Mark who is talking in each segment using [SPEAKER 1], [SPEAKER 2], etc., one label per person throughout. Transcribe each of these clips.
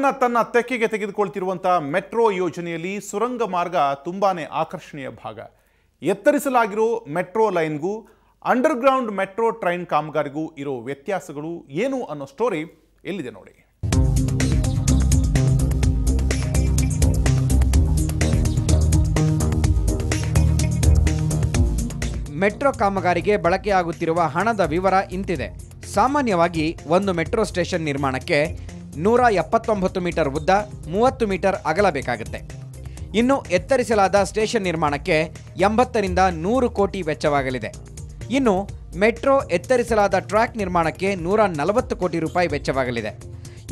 [SPEAKER 1] ಬೆಂಗಳೂರನ್ನ ತನ್ನ ತೆಕ್ಕೆಗೆ ತೆಗೆದುಕೊಳ್ತಿರುವಂತಹ ಮೆಟ್ರೋ ಯೋಜನೆಯಲ್ಲಿ ಸುರಂಗ ಮಾರ್ಗ ತುಂಬಾನೇ ಆಕರ್ಷಣೀಯ ಭಾಗ. ಎತ್ತರಿಸಲಾಗಿರೋ ಮೆಟ್ರೋ ಲೈನ್ಗೂ ಅಂಡರ್ಗ್ರೌಂಡ್ ಮೆಟ್ರೋ ಟ್ರೈನ್ ಕಾಮಗಾರಿಗೂ ಇರೋ ವ್ಯತ್ಯಾಸಗಳು ಏನು ಅನ್ನೋ ಸ್ಟೋರಿ ಎಲ್ಲಿದೆ ನೋಡಿ.
[SPEAKER 2] ಮೆಟ್ರೋ ಕಾಮಗಾರಿಗೆ ಬಳಕೆಯಾಗುತ್ತಿರುವ ಹಣದ ವಿವರ ಇಂತಿದೆ. ಸಾಮಾನ್ಯವಾಗಿ ಒಂದು ಮೆಟ್ರೋ ಸ್ಟೇಷನ್ ನಿರ್ಮಾಣಕ್ಕೆ 179 ಮೀಟರ್ ಉದ್ದ, 30 ಮೀಟರ್ ಅಗಲ ಬೇಕಾಗುತ್ತೆ. ಇನ್ನು ಎತ್ತರಿಸಲಾದ ಸ್ಟೇಷನ್ ನಿರ್ಮಾಣಕ್ಕೆ 80 ರಿಂದ 100 ಕೋಟಿ ವೆಚ್ಚವಾಗಲಿದೆ. ಇನ್ನು ಮೆಟ್ರೋ ಎತ್ತರಿಸಲಾದ ಟ್ರ್ಯಾಕ್ ನಿರ್ಮಾಣಕ್ಕೆ 140 ಕೋಟಿ ರೂಪಾಯಿ ವೆಚ್ಚವಾಗಲಿದೆ.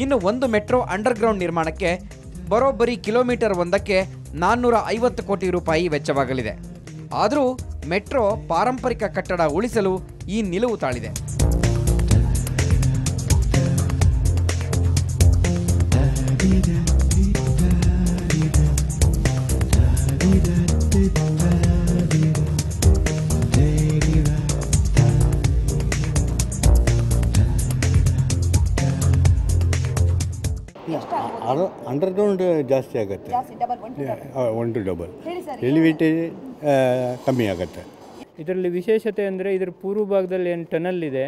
[SPEAKER 2] ಇನ್ನು ಒಂದು ಮೆಟ್ರೋ ಅಂಡರ್ಗ್ರೌಂಡ್ ನಿರ್ಮಾಣಕ್ಕೆ ಬರೋಬ್ಬರಿ ಕಿಲೋಮೀಟರ್ ಒಂದಕ್ಕೆ 450 ಕೋಟಿ ರೂಪಾಯಿ ವೆಚ್ಚವಾಗಲಿದೆ. ಆದರೂ ಮೆಟ್ರೋ ಪಾರಂಪರಿಕ ಕಟ್ಟಡ ಉಳಿಸಲು ಈ ನಿಲುವು ತಾಳಿದೆ.
[SPEAKER 3] ಅಂಡರ್ಗ್ರೌಂಡ್ ಜಾಸ್ತಿ ಆಗುತ್ತೆ, 1 to ಡಬಲ್. ಎಲಿವೇಟೆಡ್ ಕಮ್ಮಿ ಆಗುತ್ತೆ.
[SPEAKER 4] ಇದರಲ್ಲಿ ವಿಶೇಷತೆ ಅಂದರೆ ಇದರ ಪೂರ್ವ ಭಾಗದಲ್ಲಿ ಏನು ಟನಲ್ ಇದೆ,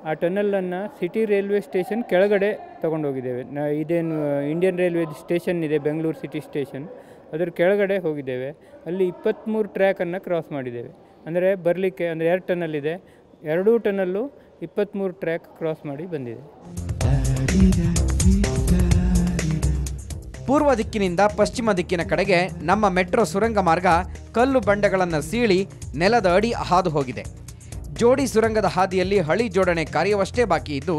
[SPEAKER 4] ಆ ಟನಲನ್ನು ಸಿಟಿ ರೈಲ್ವೆ ಸ್ಟೇಷನ್ ಕೆಳಗಡೆ ತೊಗೊಂಡೋಗಿದ್ದೇವೆ. ಇದೇನು ಇಂಡಿಯನ್ ರೈಲ್ವೆ ಸ್ಟೇಷನ್ ಇದೆ, ಬೆಂಗಳೂರು ಸಿಟಿ ಸ್ಟೇಷನ್, ಅದರ ಕೆಳಗಡೆ ಹೋಗಿದ್ದೇವೆ. ಅಲ್ಲಿ 23 ಟ್ರ್ಯಾಕನ್ನು ಕ್ರಾಸ್ ಮಾಡಿದ್ದೇವೆ. ಅಂದರೆ ಬರಲಿಕ್ಕೆ ಅಂದರೆ 2 ಟನಲ್ ಇದೆ, 2 ಟನಲ್ಲು 23 ಟ್ರ್ಯಾಕ್ ಕ್ರಾಸ್ ಮಾಡಿ ಬಂದಿದೆ.
[SPEAKER 2] ಪೂರ್ವ ದಿಕ್ಕಿನಿಂದ ಪಶ್ಚಿಮ ದಿಕ್ಕಿನ ಕಡೆಗೆ ನಮ್ಮ ಮೆಟ್ರೋ ಸುರಂಗ ಮಾರ್ಗ ಕಲ್ಲು ಬಂಡೆಗಳನ್ನು ಸೀಳಿ ನೆಲದ ಅಡಿ ಹಾದು ಹೋಗಿದೆ. ಜೋಡಿ ಸುರಂಗದ ಹಾದಿಯಲ್ಲಿ ಹಳಿ ಜೋಡಣೆ ಕಾರ್ಯವಷ್ಟೇ ಬಾಕಿ ಇದ್ದು,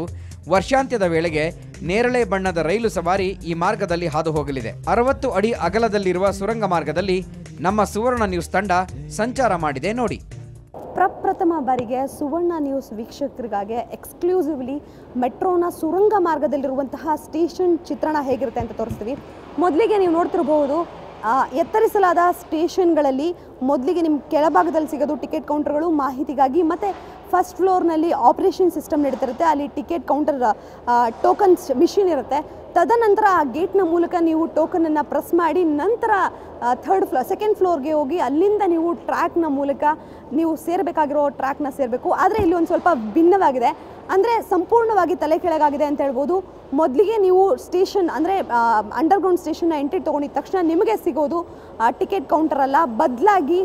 [SPEAKER 2] ವರ್ಷಾಂತ್ಯದ ವೇಳೆಗೆ ನೇರಳೆ ಬಣ್ಣದ ರೈಲು ಸವಾರಿ ಈ ಮಾರ್ಗದಲ್ಲಿ ಹಾದು ಹೋಗಲಿದೆ. 60 ಅಡಿ ಅಗಲದಲ್ಲಿರುವ ಸುರಂಗ ಮಾರ್ಗದಲ್ಲಿ ನಮ್ಮ ಸುವರ್ಣ ನ್ಯೂಸ್ ತಂಡ ಸಂಚಾರ ಮಾಡಿದೆ ನೋಡಿ.
[SPEAKER 5] ಪ್ರಪ್ರಥಮ ಬಾರಿಗೆ ಸುವರ್ಣ ನ್ಯೂಸ್ ವೀಕ್ಷಕರಿಗಾಗಿ ಎಕ್ಸ್ಕ್ಲೂಸಿವ್ಲಿ ಮೆಟ್ರೋನ ಸುರಂಗ ಮಾರ್ಗದಲ್ಲಿರುವಂತಹ ಸ್ಟೇಷನ್ ಚಿತ್ರಣ ಹೇಗಿರುತ್ತೆ ಅಂತ ತೋರಿಸ್ತೀವಿ. ಮೊದಲಿಗೆ ನೀವು ನೋಡ್ತಿರಬಹುದು, ಎತ್ತರಿಸಲಾದ ಸ್ಟೇಷನ್ಗಳಲ್ಲಿ ಮೊದಲಿಗೆ ನಿಮ್ಮ ಕೆಳಭಾಗದಲ್ಲಿ ಸಿಗೋದು ಟಿಕೆಟ್ ಕೌಂಟರ್ಗಳು ಮಾಹಿತಿಗಾಗಿ, ಮತ್ತು ಫಸ್ಟ್ ಫ್ಲೋರ್ನಲ್ಲಿ ಆಪರೇಷನ್ ಸಿಸ್ಟಮ್ ನಡೀತಿರುತ್ತೆ. ಅಲ್ಲಿ ಟಿಕೆಟ್ ಕೌಂಟರ್ ಟೋಕನ್ಸ್ ಮಿಷಿನ್ ಇರುತ್ತೆ. ತದನಂತರ ಆ ಗೇಟ್ನ ಮೂಲಕ ನೀವು ಟೋಕನನ್ನು ಪ್ರೆಸ್ ಮಾಡಿ ನಂತರ ಸೆಕೆಂಡ್ ಫ್ಲೋರ್ಗೆ ಹೋಗಿ ಅಲ್ಲಿಂದ ನೀವು ಟ್ರ್ಯಾಕ್ನ ಮೂಲಕ ನೀವು ಸೇರಬೇಕಾಗಿರೋ ಟ್ರ್ಯಾಕ್ನ ಸೇರಬೇಕು. ಆದರೆ ಇಲ್ಲಿ ಒಂದು ಸ್ವಲ್ಪ ಭಿನ್ನವಾಗಿದೆ, ಅಂದರೆ ಸಂಪೂರ್ಣವಾಗಿ ತಲೆ ಕೆಳಗಾಗಿದೆ ಅಂತ ಹೇಳ್ಬೋದು. ಮೊದಲಿಗೆ ನೀವು ಸ್ಟೇಷನ್ ಅಂದರೆ ಅಂಡರ್ಗ್ರೌಂಡ್ ಸ್ಟೇಷನ್ನ ಎಂಟ್ರಿ ತೊಗೊಂಡಿದ್ದ ತಕ್ಷಣ ನಿಮಗೆ ಸಿಗೋದು ಟಿಕೆಟ್ ಕೌಂಟರ್ ಅಲ್ಲ, ಬದಲಾಗಿ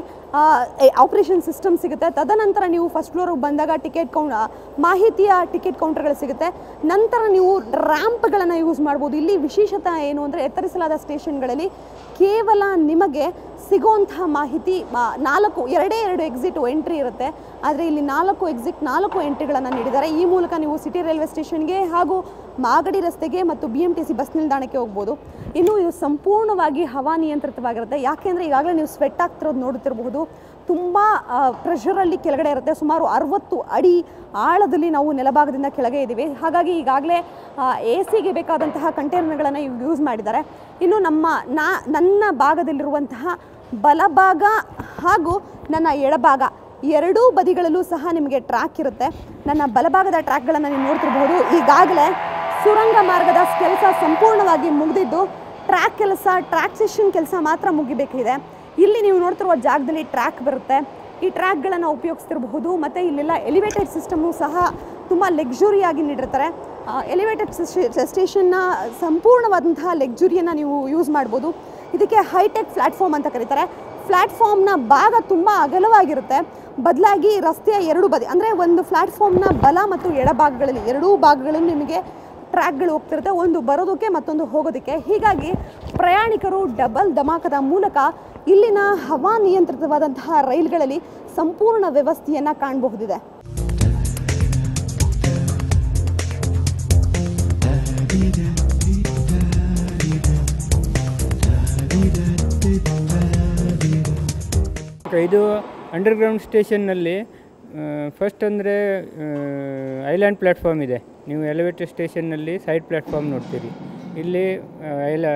[SPEAKER 5] ಆಪರೇಷನ್ ಸಿಸ್ಟಮ್ ಸಿಗುತ್ತೆ. ತದನಂತರ ನೀವು ಫಸ್ಟ್ ಫ್ಲೋರಿಗೆ ಬಂದಾಗ ಮಾಹಿತಿಯ ಟಿಕೆಟ್ ಕೌಂಟರ್ಗಳು ಸಿಗುತ್ತೆ. ನಂತರ ನೀವು ರ್ಯಾಂಪ್ಗಳನ್ನು ಯೂಸ್ ಮಾಡ್ಬೋದು. ಇಲ್ಲಿ ವಿಶೇಷತೆ ಏನು ಅಂದರೆ, ಎತ್ತರಿಸಲಾದ ಸ್ಟೇಷನ್ಗಳಲ್ಲಿ ಕೇವಲ ನಿಮಗೆ ಸಿಗೋಂತಹ ಮಾಹಿತಿ 2 ಎಕ್ಸಿಟ್ ಎಂಟ್ರಿ ಇರುತ್ತೆ. ಆದರೆ ಇಲ್ಲಿ 4 ಎಕ್ಸಿಟ್ 4 ಎಂಟ್ರಿಗಳನ್ನು ನೀಡಿದ್ದಾರೆ. ಈ ಮೂಲಕ ನೀವು ಸಿಟಿ ರೈಲ್ವೆ ಸ್ಟೇಷನ್ಗೆ ಹಾಗೂ ಮಾಗಡಿ ರಸ್ತೆಗೆ ಮತ್ತು BMTC ಬಸ್ ನಿಲ್ದಾಣಕ್ಕೆ ಹೋಗ್ಬೋದು. ಇನ್ನು ಇದು ಸಂಪೂರ್ಣವಾಗಿ ಹವಾನಿಯಂತ್ರಿತವಾಗಿರುತ್ತೆ. ಯಾಕೆಂದರೆ ಈಗಾಗಲೇ ನೀವು ಸ್ವೆಟ್ ಆಗ್ತಿರೋದು ನೋಡುತ್ತಿರಬಹುದು. ತುಂಬ ಪ್ರೆಷರಲ್ಲಿ ಕೆಳಗಡೆ ಇರುತ್ತೆ. ಸುಮಾರು 60 ಅಡಿ ಆಳದಲ್ಲಿ ನಾವು ನೆಲಭಾಗದಿಂದ ಕೆಳಗೆ ಇದ್ದೀವಿ. ಹಾಗಾಗಿ ಈಗಾಗಲೇ AC ಗೆ ಬೇಕಾದಂತಹ ಕಂಟೈನರ್ಗಳನ್ನು ಯೂಸ್ ಮಾಡಿದ್ದಾರೆ. ಇನ್ನು ನನ್ನ ಭಾಗದಲ್ಲಿರುವಂತಹ ಬಲಭಾಗ ಹಾಗೂ ನನ್ನ ಎಡಭಾಗ ಎರಡೂ ಬದಿಗಳಲ್ಲೂ ಸಹ ನಿಮಗೆ ಟ್ರ್ಯಾಕ್ ಇರುತ್ತೆ. ನನ್ನ ಬಲಭಾಗದ ಟ್ರ್ಯಾಕ್ಗಳನ್ನು ನೀವು ನೋಡ್ತಿರ್ಬೋದು. ಈಗಾಗಲೇ ಸುರಂಗ ಮಾರ್ಗದ ಕೆಲಸ ಸಂಪೂರ್ಣವಾಗಿ ಮುಗಿದಿದ್ದು, ಟ್ರ್ಯಾಕ್ ಸೆಷನ್ ಕೆಲಸ ಮಾತ್ರ ಮುಗಿಬೇಕಿದೆ. ಇಲ್ಲಿ ನೀವು ನೋಡ್ತಿರುವ ಜಾಗದಲ್ಲಿ ಟ್ರ್ಯಾಕ್ ಬರುತ್ತೆ. ಈ ಟ್ರ್ಯಾಕ್ಗಳನ್ನು ಉಪಯೋಗಿಸ್ತಿರಬಹುದು. ಮತ್ತು ಇಲ್ಲೆಲ್ಲ ಎಲಿವೇಟೆಡ್ ಸಿಸ್ಟಮು ಸಹ ತುಂಬ ಲಕ್ಸುರಿಯಾಗಿ ನೀಡಿರ್ತಾರೆ. ಎಲಿವೇಟೆಡ್ ಸ್ಟೇಷನ್ನ ಸಂಪೂರ್ಣವಾದಂತಹ ಲಕ್ಸುರಿಯನ್ನು ನೀವು ಯೂಸ್ ಮಾಡ್ಬೋದು. ಇದಕ್ಕೆ ಹೈಟೆಕ್ ಪ್ಲ್ಯಾಟ್ಫಾರ್ಮ್ ಅಂತ ಕರೀತಾರೆ. ಪ್ಲ್ಯಾಟ್ಫಾರ್ಮ್ನ ಭಾಗ ತುಂಬ ಅಗಲವಾಗಿರುತ್ತೆ. ಬದಲಾಗಿ ರಸ್ತೆಯ 2 ಬದಿ ಅಂದರೆ ಒಂದು ಪ್ಲ್ಯಾಟ್ಫಾರ್ಮ್ನ ಬಲ ಮತ್ತು ಎಡಭಾಗಗಳಲ್ಲಿ 2 ಭಾಗಗಳಲ್ಲಿ ನಿಮಗೆ ಟ್ರ್ಯಾಕ್ಗಳು ಹೋಗ್ತಿರುತ್ತೆ, ಒಂದು ಬರೋದಕ್ಕೆ ಮತ್ತೊಂದು ಹೋಗೋದಕ್ಕೆ. ಹೀಗಾಗಿ ಪ್ರಯಾಣಿಕರು ಡಬಲ್ ಧಮಾಕದ ಮೂಲಕ ಇಲ್ಲಿನ ಹವಾನಿಯಂತ್ರಿತವಾದಂತಹ ರೈಲ್ಗಳಲ್ಲಿ ಸಂಪೂರ್ಣ ವ್ಯವಸ್ಥೆಯನ್ನು ಕಾಣಬಹುದಿದೆ.
[SPEAKER 4] ಇದು ಅಂಡರ್ಗ್ರೌಂಡ್ ಸ್ಟೇಷನ್ನಲ್ಲಿ ಫಸ್ಟ್ ಅಂದರೆ ಐಲ್ಯಾಂಡ್ ಪ್ಲ್ಯಾಟ್ಫಾರ್ಮ್ ಇದೆ. ನೀವು ಎಲಿವೇಟರ್ ಸ್ಟೇಷನ್ನಲ್ಲಿ ಸೈಡ್ ಪ್ಲ್ಯಾಟ್ಫಾರ್ಮ್ ನೋಡ್ತೀರಿ. ಇಲ್ಲಿ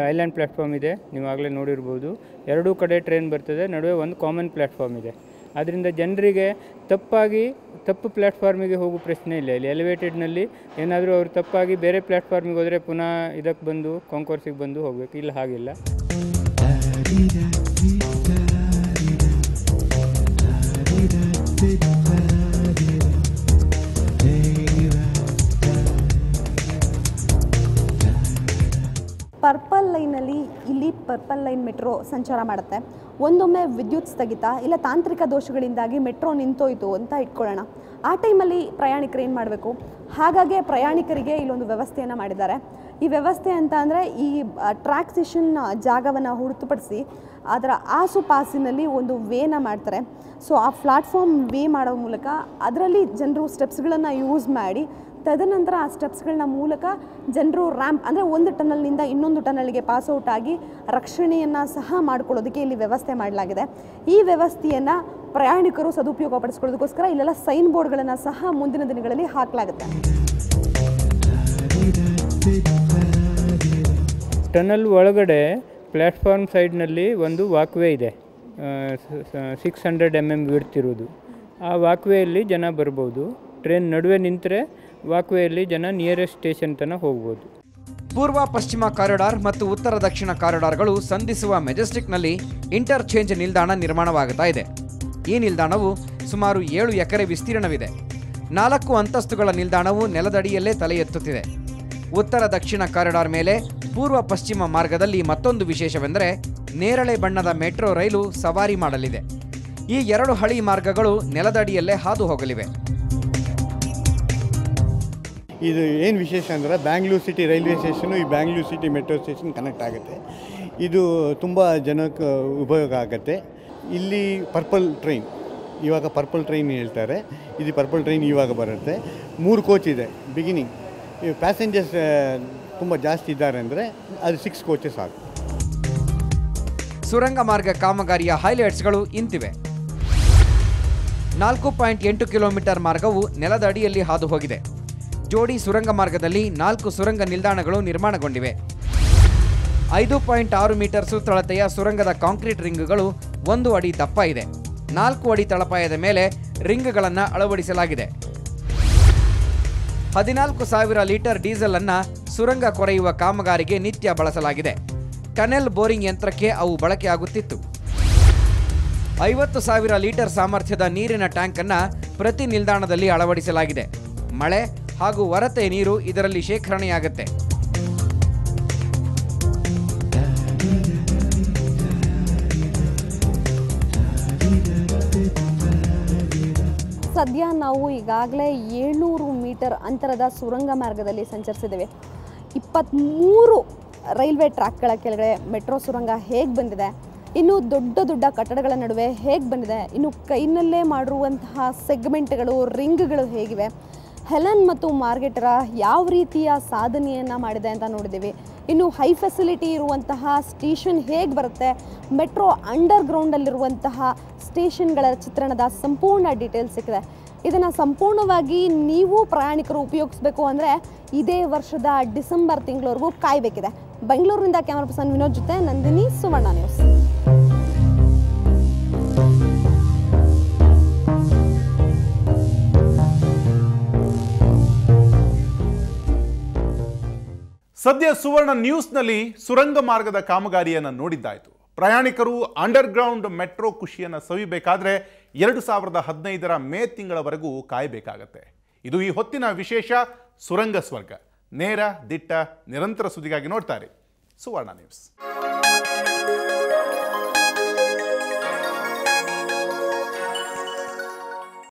[SPEAKER 4] ಐಲ್ಯಾಂಡ್ ಪ್ಲ್ಯಾಟ್ಫಾರ್ಮ್ ಇದೆ, ನೀವು ಆಗಲೇ ನೋಡಿರ್ಬೋದು. 2 ಕಡೆ ಟ್ರೈನ್ ಬರ್ತದೆ, ನಡುವೆ ಒಂದು ಕಾಮನ್ ಪ್ಲ್ಯಾಟ್ಫಾರ್ಮ್ ಇದೆ. ಆದ್ದರಿಂದ ಜನರಿಗೆ ತಪ್ಪು ಪ್ಲ್ಯಾಟ್ಫಾರ್ಮಿಗೆ ಹೋಗೋ ಪ್ರಶ್ನೆ ಇಲ್ಲ. ಇಲ್ಲಿ ಎಲಿವೇಟೆಡ್ನಲ್ಲಿ ಏನಾದರೂ ಅವರು ತಪ್ಪಾಗಿ ಬೇರೆ ಪ್ಲ್ಯಾಟ್ಫಾರ್ಮಿಗೆ ಹೋದರೆ ಪುನಃ ಇದಕ್ಕೆ ಬಂದು ಕಾಂಕೋರ್ಸಿಗೆ ಬಂದು ಹೋಗಬೇಕು. ಇಲ್ಲ, ಹಾಗಿಲ್ಲ.
[SPEAKER 5] ಪರ್ಪಲ್ ಲೈನಲ್ಲಿ ಇಲ್ಲಿ ಪರ್ಪಲ್ ಲೈನ್ ಮೆಟ್ರೋ ಸಂಚಾರ ಮಾಡುತ್ತೆ. ಒಂದೊಮ್ಮೆ ವಿದ್ಯುತ್ ಸ್ಥಗಿತ ಇಲ್ಲ ತಾಂತ್ರಿಕ ದೋಷಗಳಿಂದಾಗಿ ಮೆಟ್ರೋ ನಿಂತೋಯ್ತು ಅಂತ ಇಟ್ಕೊಳ್ಳೋಣ. ಆ ಟೈಮಲ್ಲಿ ಪ್ರಯಾಣಿಕರು ಏನು ಮಾಡಬೇಕು? ಹಾಗಾಗಿ ಪ್ರಯಾಣಿಕರಿಗೆ ಇಲ್ಲೊಂದು ವ್ಯವಸ್ಥೆಯನ್ನು ಮಾಡಿದ್ದಾರೆ. ಈ ವ್ಯವಸ್ಥೆ ಅಂತ ಅಂದರೆ ಈ ಟ್ರ್ಯಾಕ್ ಸ್ಟೇಷನ್ ಜಾಗವನ್ನು ಹೊರತುಪಡಿಸಿ ಅದರ ಆಸುಪಾಸಿನಲ್ಲಿ ಒಂದು ವೇನ ಮಾಡ್ತಾರೆ. ಸೊ ಆ ಪ್ಲಾಟ್ಫಾರ್ಮ್ ವೇ ಮಾಡೋ ಮೂಲಕ ಅದರಲ್ಲಿ ಜನರು ಸ್ಟೆಪ್ಸ್ಗಳನ್ನು ಯೂಸ್ ಮಾಡಿ ತದನಂತರ ಆ ಸ್ಟೆಪ್ಸ್ಗಳನ್ನ ಮೂಲಕ ಜನರು ರ್ಯಾಂಪ್ ಅಂದರೆ ಒಂದು ಟನಲ್ನಿಂದ ಇನ್ನೊಂದು ಟನಲ್ಗೆ ಪಾಸ್ಔಟ್ ಆಗಿ ರಕ್ಷಣೆಯನ್ನು ಸಹ ಮಾಡ್ಕೊಳ್ಳೋದಕ್ಕೆ ಇಲ್ಲಿ ವ್ಯವಸ್ಥೆ ಮಾಡಲಾಗಿದೆ. ಈ ವ್ಯವಸ್ಥೆಯನ್ನು ಪ್ರಯಾಣಿಕರು ಸದುಪಯೋಗ ಪಡಿಸ್ಕೊಳ್ಳೋದಕ್ಕೋಸ್ಕರ ಇಲ್ಲೆಲ್ಲ ಸೈನ್ ಬೋರ್ಡ್ಗಳನ್ನು ಸಹ ಮುಂದಿನ ದಿನಗಳಲ್ಲಿ ಹಾಕಲಾಗುತ್ತೆ.
[SPEAKER 4] ಟನಲ್ ಒಳಗಡೆ ಪ್ಲ್ಯಾಟ್ಫಾರ್ಮ್ ಸೈಡ್ನಲ್ಲಿ ಒಂದು ವಾಕ್ವೇ ಇದೆ, 600 mm ವಿಡ್ತ್ ಇರೋದು. ಆ ವಾಕ್ವೇಯಲ್ಲಿ ಜನ ಬರ್ಬೋದು. ಟ್ರೈನ್ ನಡುವೆ ನಿಂತರೆ ವಾಕ್ವೇಯಲ್ಲಿ ಜನ ನಿಯರೆಸ್ಟ್ ಸ್ಟೇಷನ್ ತನಕ ಹೋಗ್ಬೋದು.
[SPEAKER 2] ಪೂರ್ವ ಪಶ್ಚಿಮ ಕಾರಿಡಾರ್ ಮತ್ತು ಉತ್ತರ ದಕ್ಷಿಣ ಕಾರಿಡಾರ್ಗಳು ಸಂಧಿಸುವ ಮೆಜೆಸ್ಟಿಕ್ನಲ್ಲಿ ಇಂಟರ್ಚೇಂಜ್ ನಿಲ್ದಾಣ ನಿರ್ಮಾಣವಾಗುತ್ತಾ ಇದೆ. ಈ ನಿಲ್ದಾಣವು ಸುಮಾರು 7 ಎಕರೆ ವಿಸ್ತೀರ್ಣವಿದೆ. 4 ಅಂತಸ್ತುಗಳ ನಿಲ್ದಾಣವು ನೆಲದಡಿಯಲ್ಲೇ ತಲೆ ಎತ್ತುತ್ತಿದೆ. ಉತ್ತರ ದಕ್ಷಿಣ ಕಾರಿಡಾರ್ ಮೇಲೆ ಪೂರ್ವ ಪಶ್ಚಿಮ ಮಾರ್ಗದಲ್ಲಿ ಮತ್ತೊಂದು ವಿಶೇಷವೆಂದರೆ ನೇರಳೆ ಬಣ್ಣದ ಮೆಟ್ರೋ ರೈಲು ಸವಾರಿ ಮಾಡಲಿದೆ. ಈ 2 ಹಳಿ ಮಾರ್ಗಗಳು ನೆಲದಡಿಯಲ್ಲೇ ಹಾದು ಹೋಗಲಿವೆ.
[SPEAKER 3] ಇದು ಏನು ವಿಶೇಷ ಅಂದರೆ ಬ್ಯಾಂಗ್ಳೂರು ಸಿಟಿ ರೈಲ್ವೆ ಸ್ಟೇಷನು ಈ Bangalore city metro station connect ಆಗುತ್ತೆ. ಇದು ತುಂಬ ಜನಕ್ಕೆ ಉಪಯೋಗ ಆಗುತ್ತೆ. ಇಲ್ಲಿ ಪರ್ಪಲ್ ಟ್ರೈನ್, ಇವಾಗ ಪರ್ಪಲ್ ಟ್ರೈನ್ ಹೇಳ್ತಾರೆ, ಇದು ಪರ್ಪಲ್ ಟ್ರೈನ್ ಇವಾಗ ಬರುತ್ತೆ. 3 ಕೋಚ್ ಇದೆ ಬಿಗಿನಿಂಗ್. ಪ್ಯಾಸೆಂಜರ್ಸ್ ತುಂಬ ಜಾಸ್ತಿ ಇದ್ದಾರೆ ಅಂದರೆ ಅದು 6 ಕೋಚಸ್ ಆಗುತ್ತೆ.
[SPEAKER 2] ಸುರಂಗ ಮಾರ್ಗ ಕಾಮಗಾರಿಯ ಹೈಲೈಟ್ಸ್ಗಳು ಇಂತಿವೆ. 4.8 ಕಿಲೋಮೀಟರ್ ಮಾರ್ಗವು ನೆಲದ ಅಡಿಯಲ್ಲಿ ಹಾದು ಹೋಗಿದೆ. ಜೋಡಿ ಸುರಂಗ ಮಾರ್ಗದಲ್ಲಿ 4 ಸುರಂಗ ನಿಲ್ದಾಣಗಳು ನಿರ್ಮಾಣಗೊಂಡಿವೆ. 5.6 ಮೀಟರ್ ಸುತ್ತಳತೆಯ ಸುರಂಗದ ಕಾಂಕ್ರೀಟ್ ರಿಂಗ್ಗಳು 1 ಅಡಿ ದಪ್ಪ ಇದೆ. 4 ಅಡಿ ತಳಪಾಯದ ಮೇಲೆ ರಿಂಗ್ಗಳನ್ನು ಅಳವಡಿಸಲಾಗಿದೆ. 14,000 ಲೀಟರ್ ಡೀಸೆಲ್ ಅನ್ನು ಸುರಂಗ ಕೊರೆಯುವ ಕಾಮಗಾರಿಗೆ ನಿತ್ಯ ಬಳಸಲಾಗಿದೆ. ಟನೆಲ್ ಬೋರಿಂಗ್ ಯಂತ್ರಕ್ಕೆ ಅವು ಬಳಕೆಯಾಗುತ್ತಿತ್ತು. 50,000 ಲೀಟರ್ ಸಾಮರ್ಥ್ಯದ ನೀರಿನ ಟ್ಯಾಂಕ್ ಅನ್ನು ಪ್ರತಿ ನಿಲ್ದಾಣದಲ್ಲಿ ಅಳವಡಿಸಲಾಗಿದೆ. ಮಳೆ ಹಾಗೂ ಒರತೆ ನೀರು ಇದರಲ್ಲಿ ಶೇಖರಣೆಯಾಗುತ್ತೆ.
[SPEAKER 5] ಸದ್ಯ ನಾವು ಈಗಾಗಲೇ 700 ಮೀಟರ್ ಅಂತರದ ಸುರಂಗ ಮಾರ್ಗದಲ್ಲಿ ಸಂಚರಿಸಿದ್ದೇವೆ. 23 ರೈಲ್ವೆ ಟ್ರ್ಯಾಕ್ಗಳ ಕೆಳಗಡೆ ಮೆಟ್ರೋ ಸುರಂಗ ಹೇಗೆ ಬಂದಿದೆ, ಇನ್ನು ದೊಡ್ಡ ದೊಡ್ಡ ಕಟ್ಟಡಗಳ ನಡುವೆ ಹೇಗೆ ಬಂದಿದೆ, ಇನ್ನು ಕೈನಲ್ಲೇ ಮಾಡಿರುವಂತಹ ಸೆಗ್ಮೆಂಟ್ಗಳು, ರಿಂಗ್ಗಳು ಹೇಗಿವೆ, ಹೆಲನ್ ಮತ್ತು ಮಾರ್ಗೆಟರ ಯಾವ ರೀತಿಯ ಸಾಧನೆಯನ್ನು ಮಾಡಿದೆ ಅಂತ ನೋಡಿದ್ದೀವಿ. ಇನ್ನು ಹೈ ಫೆಸಿಲಿಟಿ ಇರುವಂತಹ ಸ್ಟೇಷನ್ ಹೇಗೆ ಬರುತ್ತೆ, ಮೆಟ್ರೋ ಅಂಡರ್ಗ್ರೌಂಡಲ್ಲಿರುವಂತಹ ಸ್ಟೇಷನ್ಗಳ ಚಿತ್ರಣದ ಸಂಪೂರ್ಣ ಡೀಟೇಲ್ಸ್ ಸಿಕ್ಕಿದೆ. ಇದನ್ನು ಸಂಪೂರ್ಣವಾಗಿ ನೀವು ಪ್ರಯಾಣಿಕರು ಉಪಯೋಗಿಸಬೇಕು ಅಂದರೆ ಇದೇ ವರ್ಷದ ಡಿಸೆಂಬರ್ ತಿಂಗಳವರೆಗೂ ಕಾಯಬೇಕಿದೆ. ಬೆಂಗಳೂರಿನಿಂದ ಕ್ಯಾಮರಾ ಪರ್ಸನ್ ವಿನೋದ್ ಜೊತೆ ನಂದಿನಿ, ಸುವರ್ಣ ನ್ಯೂಸ್.
[SPEAKER 1] ಸದ್ಯ ಸುವರ್ಣ ನ್ಯೂಸ್ನಲ್ಲಿ ಸುರಂಗ ಮಾರ್ಗದ ಕಾಮಗಾರಿಯನ್ನು ನೋಡಿದ್ದಾಯಿತು. ಪ್ರಯಾಣಿಕರು ಅಂಡರ್ಗ್ರೌಂಡ್ ಮೆಟ್ರೋ ಖುಷಿಯನ್ನು ಸವಿಬೇಕಾದ್ರೆ 2015ರ ಮೇ ತಿಂಗಳವರೆಗೂ ಕಾಯಬೇಕಾಗತ್ತೆ. ಇದು ಈ ಹೊತ್ತಿನ ವಿಶೇಷ ಸುರಂಗ ಸ್ವರ್ಗ. ನೇರ, ದಿಟ್ಟ, ನಿರಂತರ ಸುದ್ದಿಗಾಗಿ ನೋಡ್ತಾರೆ ಸುವರ್ಣ ನ್ಯೂಸ್.